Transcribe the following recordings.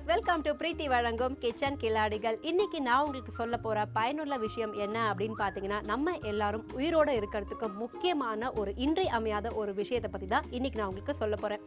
Welcome to பிரீத்தி வழங்கும் kitchen கில்லாடிகள். இன்னைக்கு நான் உங்களுக்கு சொல்ல போற பயனுள்ள விஷயம் என்ன அப்படின்னு பாத்தீங்கன்னா, நம்ம எல்லாரும் உயிரோட இருக்கிறதுக்கு முக்கியமான ஒரு இன்றியமையாத ஒரு விஷயத்தை பத்தி தான் இன்னைக்கு நான் உங்களுக்கு சொல்ல போறேன்.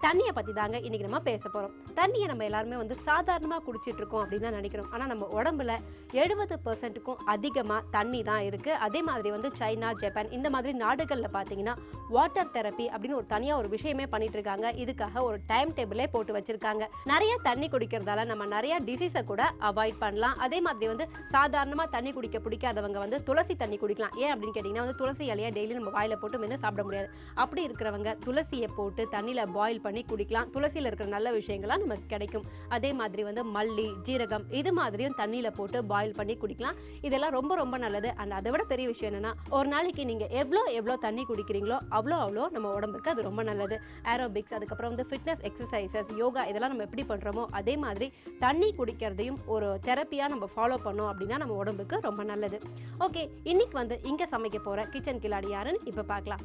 தண்ணியை பத்தி தாங்க இன்னைக்கு நம்ம பேச போறோம். தண்ணியை நம்ம எல்லாருமே சாதாரணமா குடிச்சிட்டு இருக்கோம் அப்படின்னு தான் நினைக்கிறோம். ஆனா நம்ம உடம்புல 70%க்கும் அதிகமா தண்ணி தான் இருக்கு. அதே மாதிரி சைனா, ஜப்பான் இந்த மாதிரி நாடுகள்ல பாத்தீங்கன்னா வாட்டர் தெரப்பி அப்படின்னு ஒரு தனியா ஒரு விஷயமே பண்ணிட்டு இருக்காங்க. இதுக்காக ஒரு டைம் டேபிளே போட்டு வச்சிருக்காங்க. நிறைய தண்ணி குடிக்கிறதால நம்ம நிறைய டிசீஸை கூட அவாய்ட் பண்ணலாம். அதே மாதிரி சாதாரணமா தண்ணி குடிக்க பிடிக்காதவங்க துளசி தண்ணி குடிக்கலாம். ஏன் அப்படின்னு கேட்டீங்கன்னா துளசி இலையை டெய்லி நம்ம வாயில போட்டு மென்று சாப்பிட முடியாது. அப்படி இருக்கிறவங்க துளசியை போட்டு தண்ணியில பாயில் பண்ணி குடிக்கலாம். துளசியில இருக்கிற நல்ல விஷயங்கள்லாம் நமக்கு கிடைக்கும். அதே மாதிரி மல்லி, ஜீரகம் இது மாதிரியும் தண்ணியில போட்டு பாயில் பண்ணி குடிக்கலாம். இதெல்லாம் ரொம்ப ரொம்ப நல்லது. அண்ட் அதை விட பெரிய விஷயம் என்னன்னா, ஒரு நாளைக்கு நீங்க எவ்வளோ தண்ணி குடிக்கிறீங்களோ அவ்வளோ நம்ம உடம்புக்கு அது ரொம்ப நல்லது. ஏரோபிக்ஸ், அதுக்கப்புறம் ஃபிட்னஸ் எக்ஸசைசஸ், யோகா இதெல்லாம் நம்ம எப்படி பண்றோமோ அதே மாதிரி தண்ணி குடிக்கிறதையும் ஒரு தெரப்பியா நம்ம ஃபாலோ பண்ணோம் அப்படின்னா நம்ம உடம்புக்கு ரொம்ப நல்லது. ஓகே, இன்னைக்கு இங்க சமைக்க போற கிச்சன் கில்லாடி யாருன்னு இப்ப பார்க்கலாம்.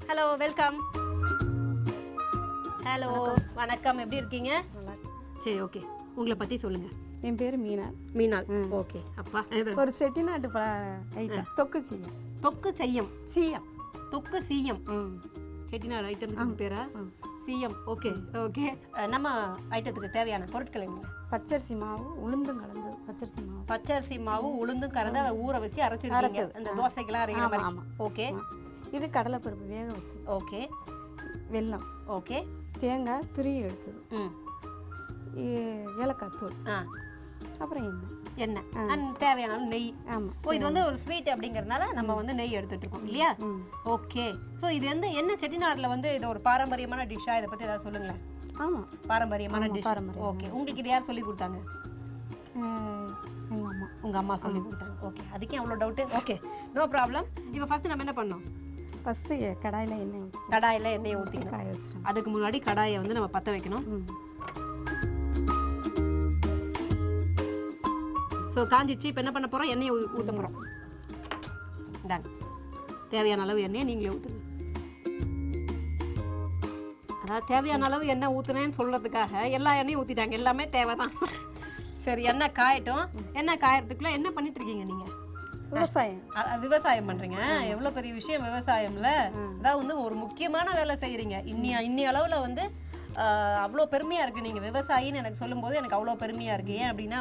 Hello, welcome. ஹலோ, வணக்கம். எப்படி இருக்கீங்க? சரி, ஓகே. உங்களை பத்தி சொல்லுங்க. என் பேரு மீனாள். மீனாள், ஓகே. அப்பா ஒரு செட்டிநாட்டு ஐட்டம் தொக்கு செய்யும். தொக்கு செய்யும் சீயம். தொக்கு சீயம். செட்டிநாடு ஐட்டம் பேரா? சிஎம். Okay okay. நம்ம ஐட்டத்துக்கு தேவையான பொருட்கள் என்ன? பச்சரிசி மாவு, உளுந்தும் கலந்து பச்சரிசி மாவு. பச்சரிசி மாவு, உளுந்தும் கலந்து அதை ஊற வச்சு அரைச்சிருக்கீங்க. அந்த தோசைக்கெல்லாம் அரைக்கிற மாதிரி. ஆமா. ஓகே. இது கடலைப்பருப்பு வேக வச்சு. ஓகே. வெல்லம். ஓகே. தேங்காய் துருவி எடுத்தது. ஏலக்காய் தூள். அப்புறம் எண்ணெய். தேவையான நெய். ஆமா. இது ஒரு ஸ்வீட் அப்படிங்கறதுனால நம்ம நெய் எடுத்துட்டு இருக்கோம் இல்லையா? ஓகே. சோ இது என்ன செட்டிநாடுல இது ஒரு பாரம்பரியமான டிஷ்ஷா? இத பத்தி ஏதாவது சொல்லுங்களேன். ஆமா, பாரம்பரியமான டிஷ். ஓகே. உங்களுக்கு இது யார் சொல்லி கொடுத்தாங்க? எங்க அம்மா. உங்க அம்மா சொல்லி கொடுத்தாங்க. ஓகே. அதுக்கே அவ்வளவு டவுட். Okay, no problem. இப்போ ஃபர்ஸ்ட் நம்ம என்ன பண்ணோம்? ஃபர்ஸ்ட் கடாயில எண்ணெய் ஊத்திக்கணும். காய வச்சிரணும். அதுக்கு முன்னாடி கடாயை நம்ம பத்த வைக்கணும். சோ காஞ்சிச்சு. இப்போ என்ன பண்ண போறோம்? எண்ணெயை ஊத்த போறோம். இந்தாங்க, தேவையான அளவு எண்ணெயை நீங்களே ஊத்துங்க. அதாவது தேவையான அளவு எண்ணெய் ஊத்துனேன்னு சொல்றதுக்காக எல்லா எண்ணெயும் ஊத்திட்டாங்க. எல்லாமே தேவைதான். சரி, எண்ணெய் காயட்டும். எண்ணெய் காயறதுக்குள்ள என்ன பண்ணிட்டு இருக்கீங்க நீங்க? விவசாயம் பண்றீங்க. எவ்வளவு பெரிய விஷயம் விவசாயம்ல. அதாவது ஒரு முக்கியமான வேலை செய்யறீங்க. இன்னி அளவுல அவ்வளோ பெருமையா இருக்கு. நீங்க விவசாயின்னு எனக்கு சொல்லும் போது எனக்கு அவ்வளோ பெருமையா இருக்கு. ஏன் அப்படின்னா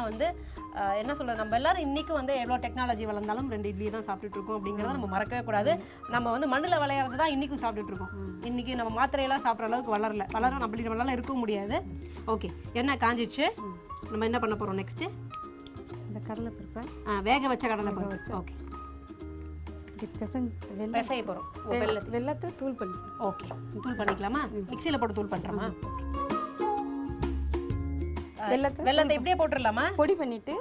என்ன சொல்றது, நம்ம எல்லாரும் இன்னைக்கு எவ்வளவு டெக்னாலஜி வளர்ந்தாலும் 2 இட்லி தான் சாப்பிட்டுட்டு இருக்கோம் அப்படிங்கறத நம்ம மறக்கவே கூடாது. நம்ம மண்ணுல விளையாடுறது தான் இன்னைக்கும் சாப்பிட்டுட்டு இருக்கோம். இன்னைக்கு நம்ம மாத்திரையெல்லாம் சாப்பிட்ற அளவுக்கு வளர நம்மளால இருக்க முடியாது. ஓகே, என்ன காஞ்சிச்சு. நம்ம என்ன பண்ண போறோம் நெக்ஸ்ட்? இந்த கடலைப்பருப்பை வேக வச்ச கடலைப்பருப்பு. ஓகே. வெசைய போறோம். வெல்லத்தை தூள் பண்ணி. ஓகே, தூள் பண்ணிக்கலாமா? மிக்ஸில போட்டு தூள் பண்றோமா? வெல்லத்தை இப்படியே போட்டுடலாமா? பொடி பண்ணிட்டு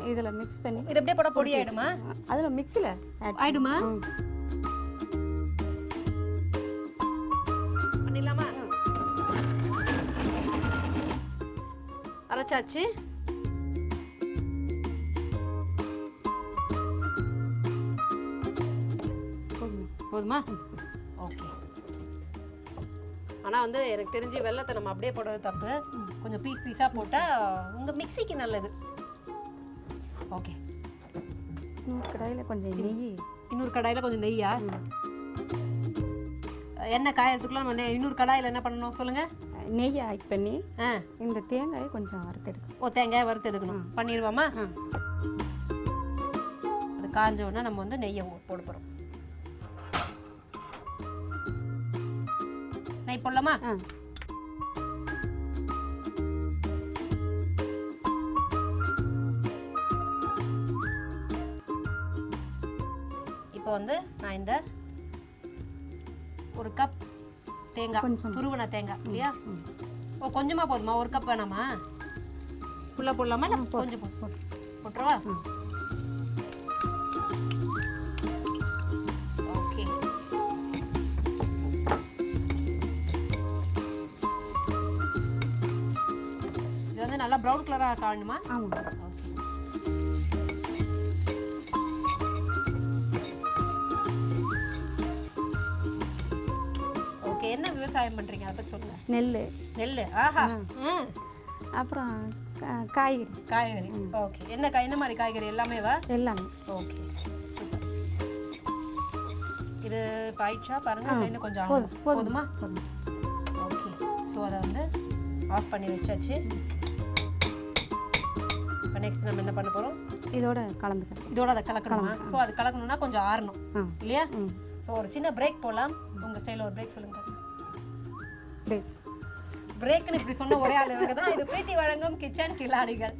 இதுல மிக்ஸ் பண்ணி. இது அப்படியே போட பொடி ஆயிடுமா? அதுல மிக்ஸில ஆயிடுமா? பண்ணிடலாமா? அரைச்சாச்சு. போதுமா? ஓகே. ஆனா எனக்கு தெரிஞ்சு வெல்லத்தை நம்ம அப்படியே போடுறது தப்பு. கொஞ்சம் பீஸா போட்டா உங்க மிக்ஸிக்கு நல்லது. ஓகே. இன்னொரு கடாயில கொஞ்சம் நெய்யா? எண்ணெய் காயறதுக்குள்ள நம்ம இன்னொரு கடாயில என்ன பண்ணணும் சொல்லுங்க? நெய்யை ஆட் பண்ணி இந்த தேங்காயை கொஞ்சம் வறுத்தெடுக்கணும். ஓ, தேங்காயை வறுத்தெடுக்கணும். பண்ணிடுவோமா? அது காஞ்ச உடனே நம்ம நெய்யை போட போறோம். நெய் போடலாமா? இப்போ நான் இந்த ஒரு கப் தேங்காய், துருவன தேங்காய் இல்லையா? ஓ, கொஞ்சமா போதுமா? ஒரு கப் வேணாமா? ஃபுல்லா போடலாமா? இல்ல கொஞ்சம் போட்டுருவா? ஓகே. இது நல்லா ப்ரௌன் கலரா காணுமா? ஆமா. ஓகே. என்ன விவசாயம் பண்றீங்க? அதை பத்தி சொல்லுங்க. நெல்லு. ஆஹா. அப்புறம் காய்கறி. காய்கறி. ஓகே. என்ன காய், என்ன மாதிரி காய்கறி எல்லாமேவா? எல்லாமே. ஓகே. இது ஆயிடுச்சா பாருங்க. இன்னும் கொஞ்சம் போதுமா? ஓகே. ஸோ அதை வந்து ஆஃப் பண்ணி வச்சாச்சு. இப்போ நெக்ஸ்ட் நம்ம என்ன பண்ண போறோம்? இதோட கலந்துக்கிறோம். இதோட அதை கலக்கணுமா? ஸோ அது கலக்கணும்னா கொஞ்சம் ஆறணும் இல்லையா? ஸோ ஒரு சின்ன பிரேக் போடலாம். உங்க ஸ்டைல ஒரு பிரேக் சொல்லுங்க. பிரேக்னு இப்படி சொன்ன ஒரே ஆள் இவங்க தான். இது பிரீத்தி வழங்கும் கிச்சன் கில்லாடிகள்.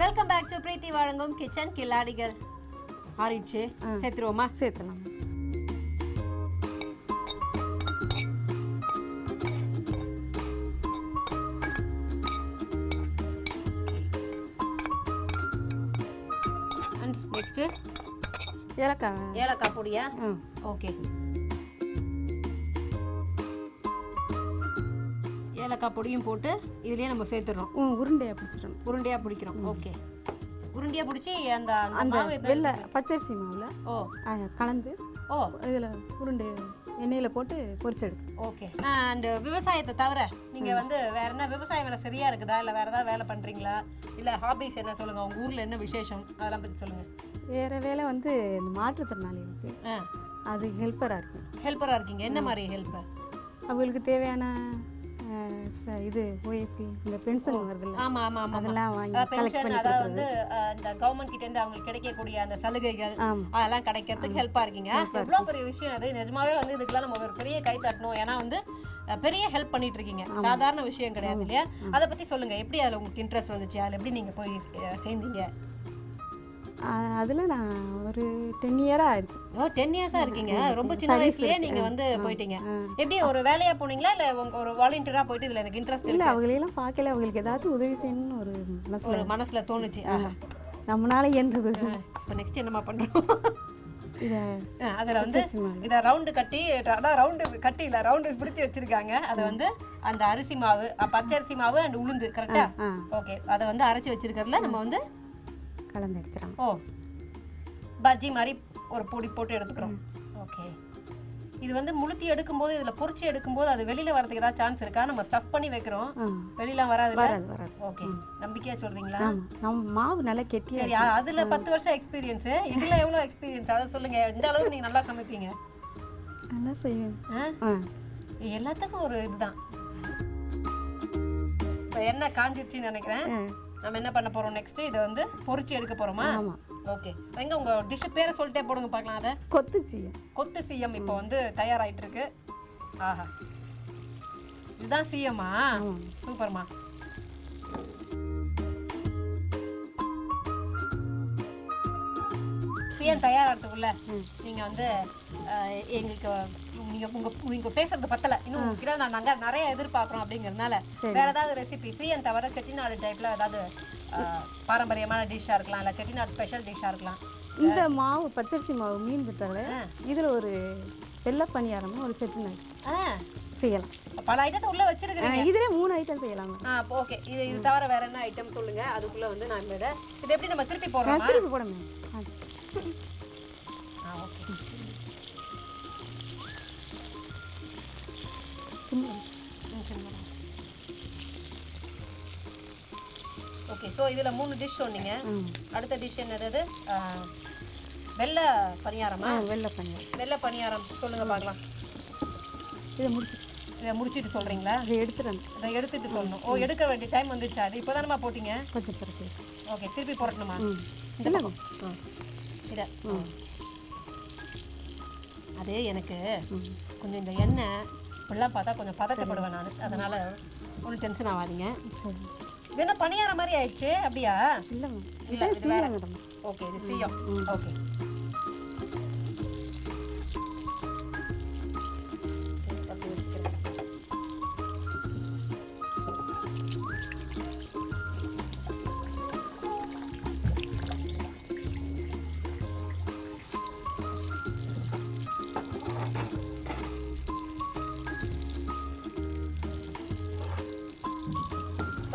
வெல்கம் பேக் டு பிரீத்தி வழங்கும் கிச்சன் கில்லாடிகள். ஆறிச்சு சேர்த்துருவோமா? சேர்த்துலாம். அண்ட் நெக்ஸ்ட் ஏலக்காய். ஏலக்காய் பொடியா? ஓகே. ஏலக்காய் பொடியும் போட்டு இதுலயே நம்ம சேர்த்துறோம். உருண்டையா பிடிச்சிடணும். உருண்டையா பிடிக்கிறோம். ஓகே. உருண்டையா பிடிச்சி அந்த மாவு வெள்ளை பச்சரிசி மாவுல கலந்து இதுல உருண்டை எண்ணெயில போட்டு பொரிச்சு எடுக்கும். ஓகே. அண்ட் விவசாயத்தை தவிர நீங்க வந்து வேற என்ன விவசாய வேலை சரியா இருக்குதா, இல்ல வேற ஏதாவது வேலை பண்றீங்களா, இல்ல ஹாபிஸ் என்ன சொல்லுங்க, உங்க ஊர்ல என்ன விசேஷம் அதெல்லாம் பத்தி சொல்லுங்க. வேற வேலை வந்து மாற்றுத்திறனாளிகளுக்கு அது ஹெல்ப்பரா இருக்கு. ஹெல்ப்பரா இருக்கீங்க? என்ன மாதிரி ஹெல்ப்பர்? அவங்களுக்கு தேவையான இது ஓஏபி இந்த பென்ஷன் வருதுல்ல. ஆமா ஆமா ஆமா. அதெல்லாம் வாங்கி கலெக்ட் பண்ணி அத வந்து இந்த கவர்மெண்ட் கிட்ட இருந்து அவங்களுக்கு கிடைக்கக்கூடிய அந்த சலுகைகள் அதெல்லாம் கிடைக்கிறதுக்கு ஹெல்ப்பா இருக்கீங்க. எவ்வளவு பெரிய விஷயம் அது. நிஜமாவே வந்து இதுக்கெல்லாம் நம்ம ஒரு பெரிய கை தட்டணும். ஏன்னா வந்து பெரிய ஹெல்ப் பண்ணிட்டு இருக்கீங்க. சாதாரண விஷயம் கிடையாது இல்லையா? அத பத்தி சொல்லுங்க. எப்படி அதுல உங்களுக்கு இன்ட்ரெஸ்ட் வந்துச்சு? அதுல எப்படி நீங்க போய் சேர்ந்தீங்க? அதுல நான் ஒரு 10 இயரா இருக்கேன். 10 இயர்ஸா இருக்கீங்க. ரொம்ப சின்ன வயசுலயே நீங்க வந்து போயிட்டீங்க. எப்படி ஒரு வேலையா போனீங்களா, இல்ல ஒரு வாலண்டியரா போயிட்டு இதுல எனக்கு இன்ட்ரெஸ்ட் இல்ல அவங்களெல்லாம் பார்க்கல, அவங்களுக்கு ஏதாச்சும் உதவி செய்யணும்னு ஒரு மனசுல தோணுச்சு. நம்மளால என்றது. இப்போ நெக்ஸ்ட் என்னமா பண்றோம்? அதுல வந்து இத ரவுண்ட் கட்டி, அதான் ரவுண்ட் கட்டி இல்ல ரவுண்ட் பிடிச்சி வச்சிருக்காங்க. அத வந்து அந்த அரிசி மாவு, பச்சரிசி மாவு அண்ட் உளுந்து கரெக்டா? ஓகே. அத வந்து அரைச்சு வச்சிருக்கிறதுல நம்ம வந்து கலந்து எடுத்துறோம். பஜ்ஜி மாதிரி ஒரு பொடி போட்டு எடுத்துக்கிறோம். ஓகே. இது வந்து முழுத்தி எடுக்கும்போது, இதுல பொரிச்சு எடுக்கும்போது அது வெளியில வரதுக்கு ஏதாவது சான்ஸ் இருக்கா? நம்ம ஸ்டஃப் பண்ணி வைக்கிறோம், வெளியில வராது. ஓகே. நம்பிக்கையா சொல்றீங்களா? நம்ம மாவு நல்லா கெட்டியா. சரி, அதுல 10 வருஷம் எக்ஸ்பீரியன்ஸ், இதுல எவ்வளவு எக்ஸ்பீரியன்ஸ் அத சொல்லுங்க. இந்த அளவுக்கு நீங்க நல்லா சமைப்பீங்க? நல்லா செய்வேன். எல்லாத்துக்கும் ஒரு இதுதான். இப்போ என்ன காஞ்சிருச்சுன்னு நினைக்கிறேன். நம்ம என்ன பண்ண போறோம் நெக்ஸ்ட்? இத வந்து பொரிச்சு எடுக்க போறோமா? ஆமா. ஓகே. எங்க உங்க டிஷ் பேரை சொல்லிட்டே போடுங்க பார்க்கலாம். அத கொத்து சீயம். கொத்து சீயம் இப்போ வந்து தயாராயிட்டு இருக்கு. ஆஹா, இதுதான் சீயமா? சூப்பர்மா. சீயம் தயாராகிறதுக்குள்ள நீங்க வந்து எங்களுக்கு நீங்க பேசுறது பத்தல. இன்னும் உங்ககிட்ட நாங்க நிறைய எதிர்பார்க்கிறோம். அப்படிங்கறதுனால வேற ஏதாவது ரெசிபி சீயம் தவிர செட்டிநாடு டைப்ல ஏதாவது பாரம்பரியமான டிஷ்ஷா இருக்கலாம், இல்ல செட்டிநாடு ஸ்பெஷல் டிஷ்ஷா இருக்கலாம். இந்த மாவு பச்சரிசி மாவு மீன் தவிர இதுல ஒரு வெள்ளை பணியாரம் ஒரு செட்டிநாடு செய்யலாம். பல ஐட்டத்தை உள்ள வச்சிருக்கீங்க. இதுல 3 ஐட்டம் செய்யலாம். ஓகே. இது தவிர வேற என்ன ஐட்டம் சொல்லுங்க. அதுக்குள்ள வந்து நான் இத எப்படி நம்ம திருப்பி போடுறோமா? திருப்பி போடுங்க. ஓகே. ஓகே. சோ இதுல 3 டிஷ் சொன்னீங்க. அடுத்த டிஷ் என்னது? வெள்ளை பணியாரமா? வெள்ளை பணியாரம். வெள்ளை பணியாரம் சொல்லுங்க பார்க்கலாம். இத முடிச்சு இதை முடிச்சிட்டு சொல்றீங்களா? அதை எடுத்துறேன். இதை எடுத்துட்டு சொல்லணும். ஓ, எடுக்க வேண்டிய டைம் வந்துச்சா? அது இப்போதானமா போட்டீங்க? கொஞ்சம் பிறகு. ஓகே, திருப்பி போடணுமா? இந்த பக்கம். இதை அது எனக்கு கொஞ்சம் இந்த எண்ணெய் இப்படிலாம் பார்த்தா கொஞ்சம் பதட்டப்படுவேன் நான். அதனால ஒன்றும் டென்ஷன் ஆகாதீங்க. இது என்ன பணியார மாதிரி ஆயிடுச்சு? அப்படியா? இல்லை, இது வேற. ஓகே, இது சீயம். ஓகே,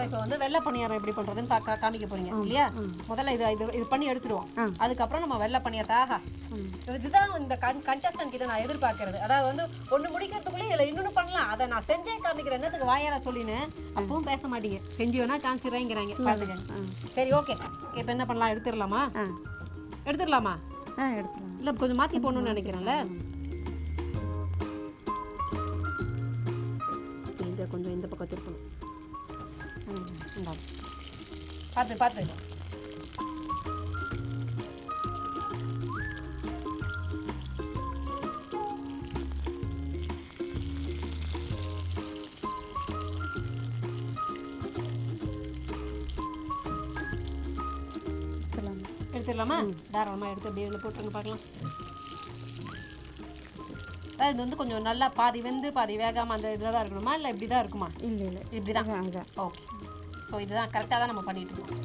இப்போ வந்து வெள்ளை பணியாரம் எப்படி பண்றதுன்னு காமிக்க போறீங்க இல்லையா? முதல்ல இது பண்ணி எடுத்துடுவோம். அதுக்கப்புறம் நம்ம வெள்ளை பணியாரத்தை இதுதான் இந்த கண்டஸ்டன்ட் கிட்ட நான் எதிர்பார்க்கறது. அதாவது வந்து ஒண்ணு முடிக்கிறதுக்குள்ளே இதுல இன்னொன்னு பண்ணலாம். அதை நான் செஞ்சே காமிக்கிறேன். என்னத்துக்கு வாயார சொல்லின்னு அப்பவும் பேச மாட்டீங்க. செஞ்சு வேணா காமிச்சிடுறேங்கிறாங்க. பாத்துக்க. சரி, ஓகே. இப்போ என்ன பண்ணலாம்? எடுத்துடலாமா? எடுத்துடலாமா? இல்ல கொஞ்சம் மாத்தி போடணும்னு நினைக்கிறேன்ல. கொஞ்சம் இந்த பக்கம் திருப்பணும். பார்த்து பார்த்து. எடுத்துடலாமா? தாராளமா எடுத்து அப்படியே இதில் போட்டுருங்க பார்க்கலாம். இது வந்து கொஞ்சம் நல்லா பாதி வெந்து பாதி வேகாம அந்த இதில் தான் இருக்கணுமா, இல்லை இப்படி தான் இருக்குமா? இல்லை இல்லை, இப்படி தான். ஓகே, ஸோ இதுதான் கரெக்டாக தான் நம்ம பண்ணிட்டு இருக்கோம்.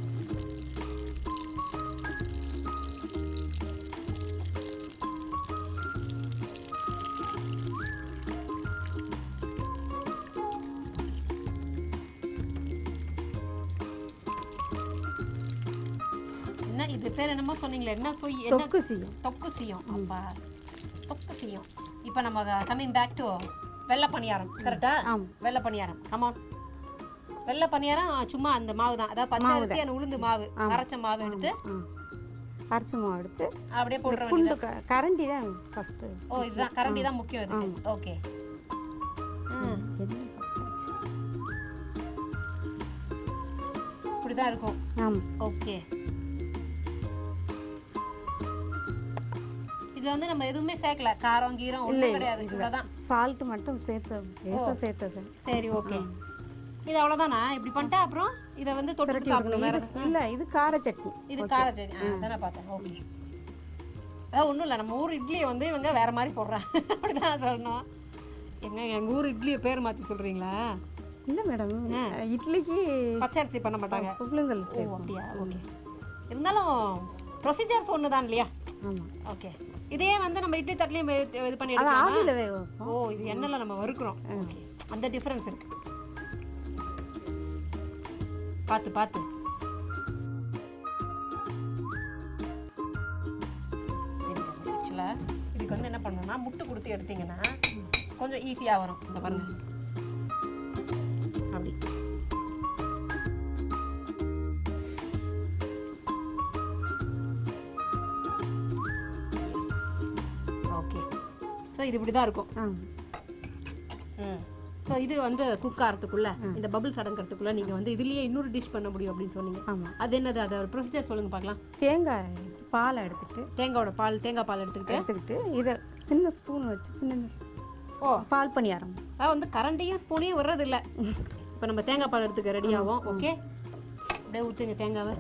என்ன இது பேர் என்னமோ சொன்னீங்களே? என்ன தொக்கு செய்யும். தொக்கு செய்யும். அப்பா, தொக்கு செய்யும். இப்போ நம்ம கமிங் பேக் டு வெள்ளை பணியாரம். கரெக்டா? வெள்ளை பணியாரம். ஆமாம், வெள்ளை பணியாரம் சும்மா அந்த மாவு தான். அதாவது பச்சரிசி அந்த உளுந்து மாவு, அரைச்ச மாவு எடுத்து அப்படியே போடுற கரண்டி தான் ஃபர்ஸ்ட். ஓ, இதுதான் கரண்டி தான் முக்கியம் இதுக்கு. ஓகே, இப்படிதான் இருக்கும். ஓகே, இதுல வந்து நம்ம எதுவுமே சேர்க்கல. காரம் கீரம் ஒண்ணும் கிடையாது. இவ்வளவுதான். சால்ட் மட்டும் சேர்த்தது. சரி, ஓகே. இது அவ்வளவுதானா? இப்படி பண்ணிட்டா அப்புறம் இத வந்து தொட்டு சாப்பிடணும். வேற இல்ல, இது கார சட்னி. இது கார சட்னி. அதானே பார்த்தேன். ஓகே, அதான் ஒண்ணும் இல்ல. நம்ம ஊர் இட்லியை வந்து இவங்க வேற மாதிரி போடுறாங்க. அப்படிதான் சொல்லணும். எங்க ஊர் இட்லியை பேர் மாத்தி சொல்றீங்களா? இல்ல மேடம், இட்லிக்கு பச்சரிசி பண்ண மாட்டாங்க. புழுங்கல். அப்படியா? ஓகே. இருந்தாலும் ப்ரொசீஜர்ஸ் ஒண்ணுதான் இல்லையா? ஓகே. இதே வந்து நம்ம இட்லி தட்டிலையும் இது பண்ணி எடுக்கலாம். ஓ, இது எண்ணெயில நம்ம வறுக்கிறோம். ஓகே, அந்த டிஃபரன்ஸ் இருக்கு. பார்த்து பார்த்து. ஆக்சுவலா இதுக்கு வந்து என்ன பண்ணணும்னா முட்டை கொடுத்து எடுத்தீங்கன்னா கொஞ்சம் ஈஸியா வரும். இந்த பாருங்க, அப்படி. ஓகே, ஸோ இது இப்படிதான் இருக்கும். ஸோ இது வந்து குக் ஆகிறதுக்குள்ள, இந்த பபிள்ஸ் அடங்கிறதுக்குள்ள நீங்க வந்து இதுலயே இன்னொரு டிஷ் பண்ண முடியும் அப்படின்னு சொன்னீங்க. அது என்னது? அதோட ப்ரொசீஜர் சொல்லுங்க பார்க்கலாம். தேங்காய் பால் எடுத்துட்டு, தேங்காய் பால் எடுத்துக்கிட்டு இதை சின்ன ஸ்பூன் வச்சு சின்ன பால் பணியாரம். அதாவது வந்து கரண்டியும் ஸ்பூனையும் வர்றது இல்லை. இப்போ நம்ம தேங்காய் பால் எடுத்துக்க ரெடி ஆகும். ஓகே, அப்படியே ஊற்றுங்க தேங்காவை.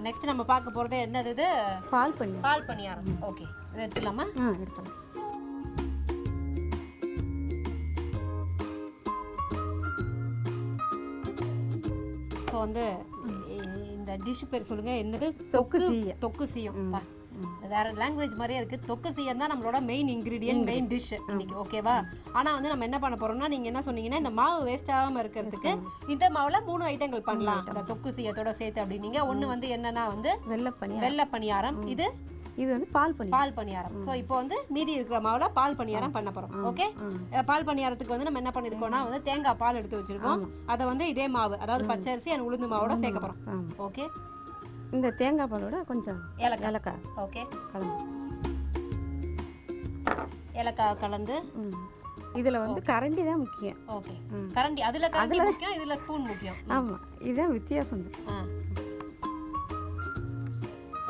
நெக்ஸ்ட் நம்ம பார்க்க போறது என்னது? இது பால் பணியாரம். ஓகே, இதை எடுத்துலாமா? எடுத்துலாம். ஸோ வந்து இந்த டிஷ் பேர் சொல்லுங்க, என்னது? தொக்கு சீயம். தொக்கு சீயம். வேற லாங்குவேஜ் மாதிரியே இருக்கு. தொக்கு சீயம் தான் நம்மளோட மெயின் இன்கிரிடியன்ட், மெயின் டிஷ் இன்னைக்கு. ஓகேவா? ஆனா வந்து நம்ம என்ன பண்ண போறோம்னா, நீங்க என்ன சொன்னீங்கன்னா இந்த மாவு வேஸ்ட் ஆகாம இருக்கிறதுக்கு இந்த மாவுல 3 ஐட்டங்கள் பண்ணலாம் இந்த தொக்கு சீயத்தோட சேர்த்து அப்படின்னீங்க. ஒண்ணு வந்து என்னன்னா வந்து வெள்ளை பணியாரம், இது வந்து பால் பணியாரம். சோ இப்போ வந்து மீதி இருக்கிற மாவுல பால் பணியாரம் பண்ண போறோம். ஓகே, பால் பணியாரத்துக்கு வந்து நம்ம என்ன பண்ணிருக்கோம்னா வந்து தேங்காய் பால் எடுத்து வச்சிருக்கோம். அத வந்து இதே மாவு, அதாவது பச்சரிசி and உளுந்து மாவோட சேர்க்க போறோம். ஓகே, இந்த தேங்காய் பாலோட கொஞ்சம் ஏலக்காய். ஓகே, கலந்து ஏலக்காய் கலந்து இதுல வந்து கரண்டி தான் முக்கியம். ஓகே, கரண்டி அதுல கரண்டி முக்கியம், இதுல ஸ்பூன் முக்கியம். ஆமா, இதுதான் வித்தியாசம்.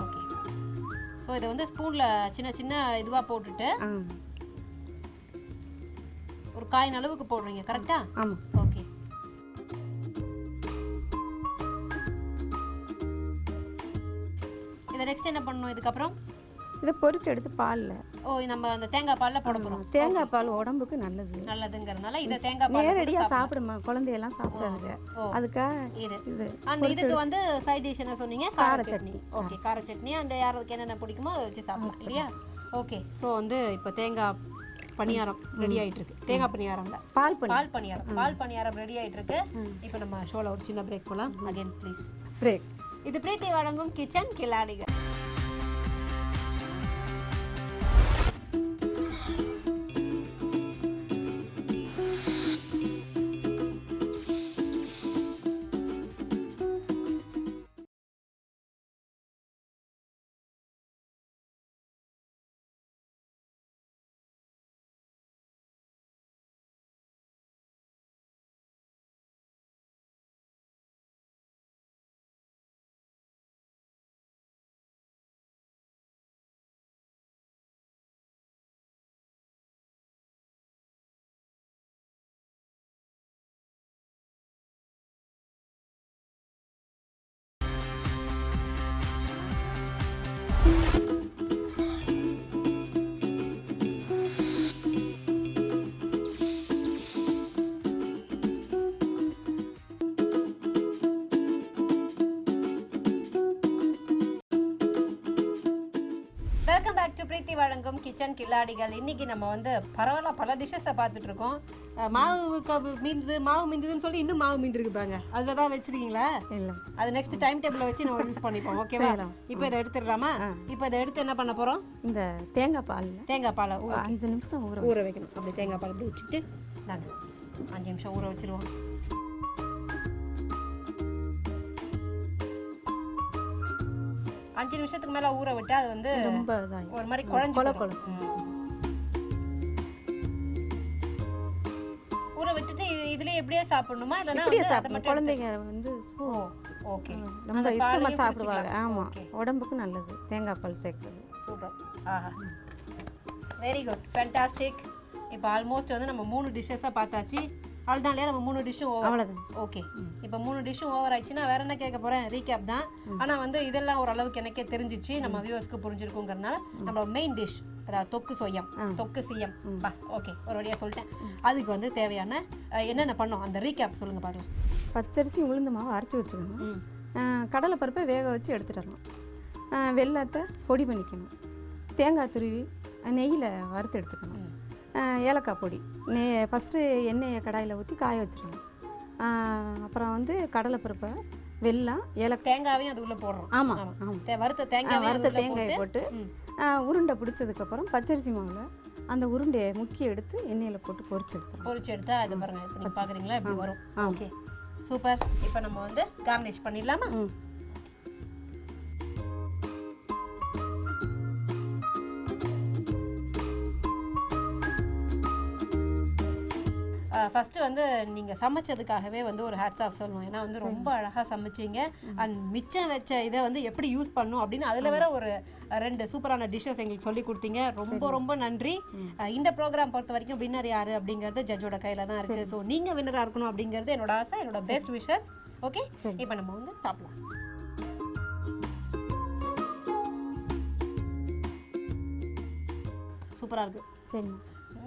ஓகே, சோ இத வந்து ஸ்பூன்ல சின்ன சின்ன இதுவா போட்டுட்டு ஒரு காயின் அளவுக்கு போடுறீங்க, கரெக்ட்டா? ஆமா. ஓகே, இத நெக்ஸ்ட் என்ன பண்ணனும்? இதுக்கு அப்புறம் இத பொரிச்சு எடுத்து பால்ல நம்ம அந்த தேங்காய் பால்ல போட போறோம். தேங்காய் பால் உடம்புக்கு நல்லதுங்கறனால இத தேங்காய் பால் நேரடியா சாப்பிடுமா, குழந்தை எல்லாம் சாப்பிடுறாங்க. அதுக்கு இது அந்த இதுக்கு வந்து சைடு டிஷ் என்ன சொன்னீங்க? கார சட்னி. ஓகே, கார சட்னி and யாருக்கு என்னென்ன பிடிக்குமோ வச்சு சாப்பிடலாம் இல்லையா? ஓகே, சோ வந்து இப்போ தேங்காய் பணியாரம் ரெடி ஆயிட்டு இருக்கு. தேங்காய் பணியாரம்ல பால் பணியாரம் ரெடி ஆயிட்டு இருக்கு. இப்போ நம்ம ஷோல ஒரு சின்ன பிரேக் போலாம். Again please break. இது பிரீத்தி வழங்கும் கிச்சன் கில்லாடிகள். வெல்கம் பேக் டு பிரீத்தி வழங்கும் கிச்சன் கில்லாடிகள். இன்னைக்கு நம்ம வந்து பரவாயில்ல பல டிஷ்ஷஸை பார்த்துட்டு இருக்கோம். மாவு மீந்ததுன்னு சொல்லி இன்னும் மாவு மீந்து இருக்குப்பாங்க, அதுதான் வச்சிருக்கீங்களா? இல்ல, அது நெக்ஸ்ட் டைம் டேபிள்ல வச்சு நம்ம யூஸ் பண்ணிப்போம். ஓகேவா? இப்போ இதை எடுத்துடலாமா? இப்போ இதை எடுத்து என்ன பண்ண போறோம்? இந்த தேங்காய் பாலை 5 நிமிஷம் ஊற வைக்கணும். அப்படி தேங்காய் பால் அப்படி வச்சுட்டு நாங்க 5 நிமிஷம் ஊற வச்சிருவோம். அஞ்சு நிமிஷத்துக்கு மேல ஊற விட்டா அது வந்து ரொம்ப ஒரு மாதிரி குழஞ்சு ஊற விட்டுட்டு இதுலயே எப்படியே சாப்பிடணுமா இல்லனா குழந்தைங்க வந்து ஓகே நம்ம இஷ்டமா சாப்பிடுவாங்க. ஆமா, உடம்புக்கு நல்லது தேங்காய் பால் சேர்க்கிறது. சூப்பர். ஆஹா, வெரி குட், ஃபேண்டாஸ்டிக். இப்போ ஆல்மோஸ்ட் வந்து நம்ம 3 டிஷ்ஷஸா பார்த்தாச்சு. அவ்வளவுதான், நம்ம 3 டிஷ்ஷும் அவ்வளவுதான். ஓகே, இப்போ 3 டிஷ்ஷும் ஓவர் ஆயிடுச்சுன்னா வேற என்ன கேட்க போறேன்? ரீகேப் தான். ஆனா வந்து இதெல்லாம் ஓரளவுக்கு எனக்கே தெரிஞ்சிச்சு, நம்ம வியூவர்ஸ்க்கு புரிஞ்சிருக்குங்கிறதுனால நம்ம மெயின் டிஷ், அதாவது தொக்கு சீயம். ஓகே, ஒரு வழியா சொல்லிட்டேன். அதுக்கு வந்து தேவையான என்னென்ன பண்ணோம் அந்த ரீகேப் சொல்லுங்க பாருங்க. பச்சரிசி உளுந்து மாவு அரைச்சி வச்சுக்கணும். கடலை பருப்பை வேக வச்சு எடுத்துடணும். வெல்லத்தை பொடி பண்ணிக்கணும். தேங்காய் துருவி நெய்யில் வறுத்து எடுத்துக்கணும். ஏலக்காய் பொடி ஃபஸ்ட்டு எண்ணெயை கடாயில் ஊற்றி காய வச்சிடணும். அப்புறம் வந்து கடலை பருப்பை, வெல்லம், ஏலக்காய், தேங்காவையும் அது உள்ள போடுறோம். ஆமாம், வறுத்த தேங்காயை போட்டு உருண்டை பிடிச்சதுக்கப்புறம் பச்சரிசி மாவில் அந்த உருண்டையை முக்கி எடுத்து எண்ணெயில் போட்டு பொரிச்சு எடுத்தா அது பாருங்க இப்போ பார்க்குறீங்களா எப்படி வரும். Okay, super. இப்போ நம்ம வந்து கார்னிஷ் பண்ணிடலாமா? ஃபர்ஸ்ட் வந்து நீங்க சமைச்சதுக்காகவே வந்து ஒரு ஹேட்ஸ் ஆஃப் சொல்லணும். ஏன்னா வந்து ரொம்ப அழகா சமைச்சீங்க. அண்ட் மிச்சம் வச்ச இதை வந்து எப்படி யூஸ் பண்ணணும் அப்படின்னு அதுல வேற ஒரு 2 சூப்பரான டிஷ்ஷஸ் எங்களுக்கு சொல்லி கொடுத்தீங்க. ரொம்ப ரொம்ப நன்றி. இந்த ப்ரோக்ராம் பொறுத்த வரைக்கும் வின்னர் யாரு அப்படிங்கிறது ஜட்ஜோட கையில தான் இருக்கு. ஸோ நீங்க வின்னரா இருக்கணும் அப்படிங்கிறது என்னோட ஆசை, என்னோட பெஸ்ட் விஷஸ். ஓகே, இப்போ நம்ம வந்து சாப்பிடலாம். சூப்பரா இருக்கு. சரி,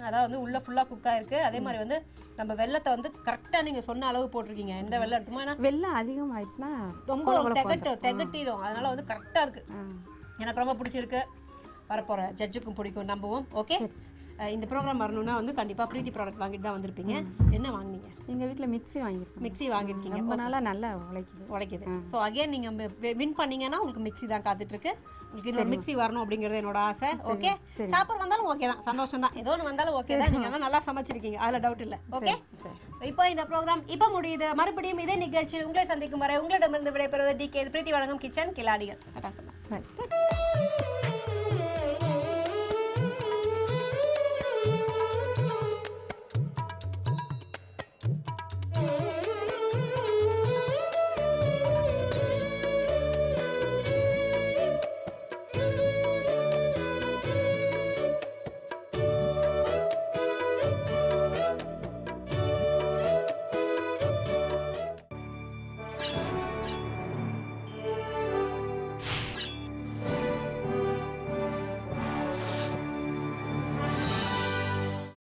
அதாவது வந்து உள்ள ஃபுல்லா குக் ஆயிருக்கு. அதே மாதிரி வந்து நம்ம வெல்லத்தை வந்து கரெக்டா நீங்க சொன்ன அளவு போட்டிருக்கீங்க. எந்த வெல்லம் எடுத்துமோ ஏன்னா வெல்லம் அதிகம் ஆயிடுச்சுன்னா ரொம்ப திகட்டிடும். அதனால வந்து கரெக்டா இருக்கு. எனக்கு ரொம்ப பிடிச்சிருக்கு. வரப்போற ஜட்ஜுக்கும் பிடிக்கும் நம்புவோம். ஓகே, இந்த ப்ரோக்ராம் வரணும்னா வந்து கண்டிப்பா பிரீத்தி ப்ராடக்ட் வாங்கிட்டு தான் வந்திருப்பீங்க. என்ன வாங்குனீங்க? எங்க வீட்ல மிக்ஸி வாங்கியிருக்கோம். மிக்ஸி வாங்கியிருக்கீங்க. ரொம்ப நாளா நல்லா உழைக்குது. ஸோ அகைன் நீங்க வின் பண்ணீங்கன்னா உங்களுக்கு மிக்ஸி தான் காத்துட்டு இருக்கு. உங்களுக்கு இன்னொரு மிக்ஸி வரணும் அப்படிங்கறது என்னோட ஆசை. ஓகே, சாப்பர் வந்தாலும் ஓகே தான், சந்தோஷம் தான். ஏதோ ஒன்று வந்தாலும் ஓகே தான். நீங்க எல்லாம் நல்லா சமைச்சிருக்கீங்க, அதுல டவுட் இல்ல. ஓகே, இப்போ இந்த ப்ரோக்ராம் இப்போ முடியுது. மறுபடியும் இதே நிகழ்ச்சியில் உங்களை சந்திக்கும் வரை உங்களிடமிருந்து விடைபெறுவது DK பிரீத்தி வழங்கும் கிச்சன் கில்லாடிகள்.